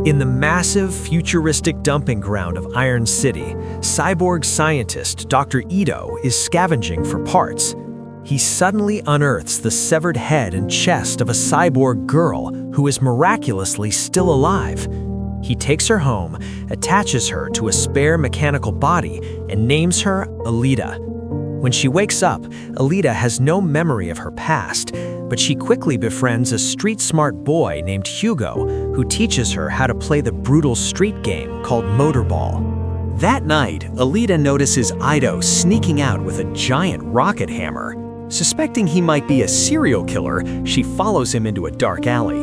In the massive, futuristic dumping ground of Iron City, cyborg scientist Dr. Ito is scavenging for parts. He suddenly unearths the severed head and chest of a cyborg girl who is miraculously still alive. He takes her home, attaches her to a spare mechanical body, and names her Alita. When she wakes up, Alita has no memory of her past, but she quickly befriends a street-smart boy named Hugo who teaches her how to play the brutal street game called Motorball. That night, Alita notices Ito sneaking out with a giant rocket hammer. Suspecting he might be a serial killer, she follows him into a dark alley.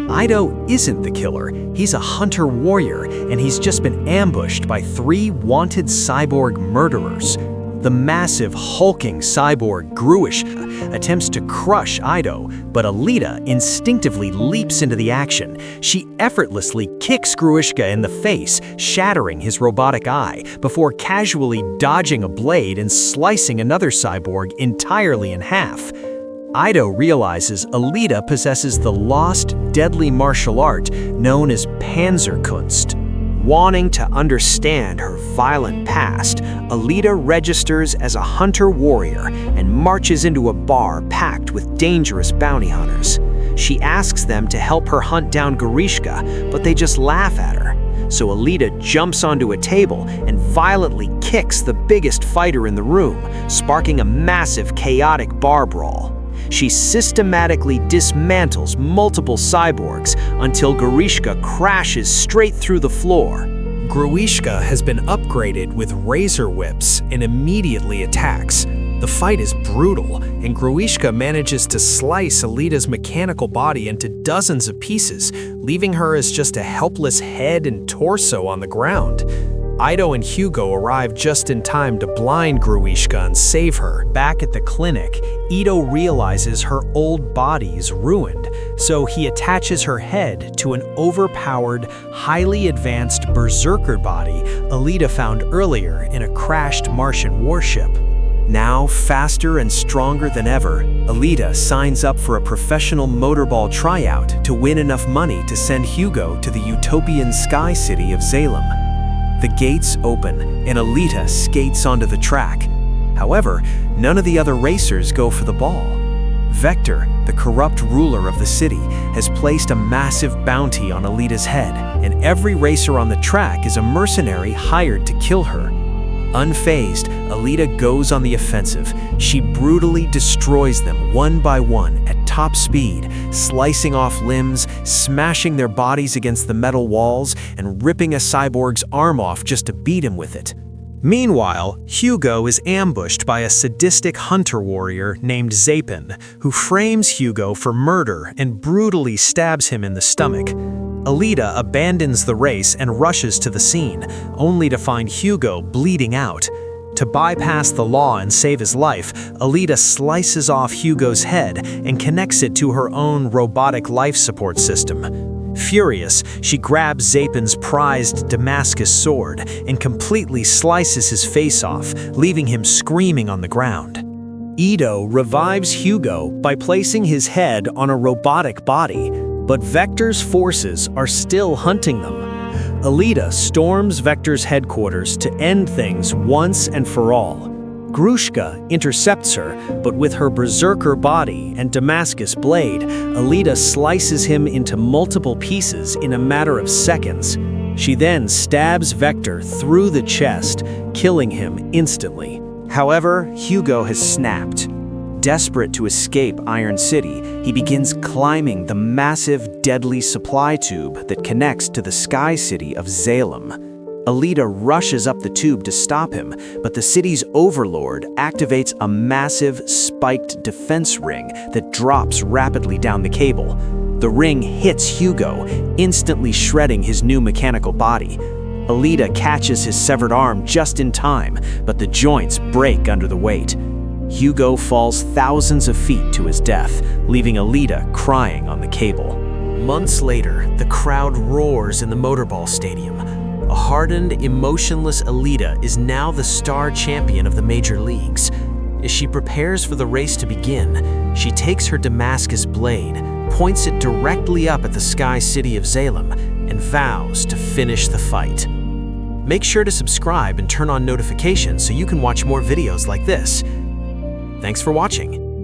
Ito isn't the killer, he's a hunter-warrior, and he's just been ambushed by 3 wanted cyborg murderers. The massive, hulking cyborg Gruishka attempts to crush Ito, but Alita instinctively leaps into the action. She effortlessly kicks Gruishka in the face, shattering his robotic eye, before casually dodging a blade and slicing another cyborg entirely in half. Ito realizes Alita possesses the lost, deadly martial art known as Panzerkunst. Wanting to understand her violent past, Alita registers as a hunter-warrior and marches into a bar packed with dangerous bounty hunters. She asks them to help her hunt down Grishka, but they just laugh at her. So Alita jumps onto a table and violently kicks the biggest fighter in the room, sparking a massive, chaotic bar brawl. She systematically dismantles multiple cyborgs until Grishka crashes straight through the floor. Gruishka has been upgraded with razor whips and immediately attacks. The fight is brutal, and Gruishka manages to slice Alita's mechanical body into dozens of pieces, leaving her as just a helpless head and torso on the ground. Ito and Hugo arrive just in time to blind Gruishka and save her. Back at the clinic, Ito realizes her old body is ruined, so he attaches her head to an overpowered, highly advanced berserker body Alita found earlier in a crashed Martian warship. Now faster and stronger than ever, Alita signs up for a professional motorball tryout to win enough money to send Hugo to the utopian sky city of Salem. The gates open, and Alita skates onto the track. However, none of the other racers go for the ball. Vector, the corrupt ruler of the city, has placed a massive bounty on Alita's head, and every racer on the track is a mercenary hired to kill her. Unfazed, Alita goes on the offensive. She brutally destroys them one by one at top speed, slicing off limbs, smashing their bodies against the metal walls, and ripping a cyborg's arm off just to beat him with it. Meanwhile, Hugo is ambushed by a sadistic hunter warrior named Zapin, who frames Hugo for murder and brutally stabs him in the stomach. Alita abandons the race and rushes to the scene, only to find Hugo bleeding out. To bypass the law and save his life, Alita slices off Hugo's head and connects it to her own robotic life support system. Furious, she grabs Zapin's prized Damascus sword and completely slices his face off, leaving him screaming on the ground. Ito revives Hugo by placing his head on a robotic body, but Vector's forces are still hunting them. Alita storms Vector's headquarters to end things once and for all. Gruishka intercepts her, but with her berserker body and Damascus blade, Alita slices him into multiple pieces in a matter of seconds. She then stabs Vector through the chest, killing him instantly. However, Hugo has snapped. Desperate to escape Iron City, he begins climbing the massive, deadly supply tube that connects to the sky city of Salem. Alita rushes up the tube to stop him, but the city's overlord activates a massive, spiked defense ring that drops rapidly down the cable. The ring hits Hugo, instantly shredding his new mechanical body. Alita catches his severed arm just in time, but the joints break under the weight. Hugo falls thousands of feet to his death, leaving Alita crying on the cable. Months later, the crowd roars in the motorball stadium. A hardened, emotionless Alita is now the star champion of the major leagues. As she prepares for the race to begin, she takes her Damascus blade, points it directly up at the sky city of Salem, and vows to finish the fight. Make sure to subscribe and turn on notifications so you can watch more videos like this. Thanks for watching.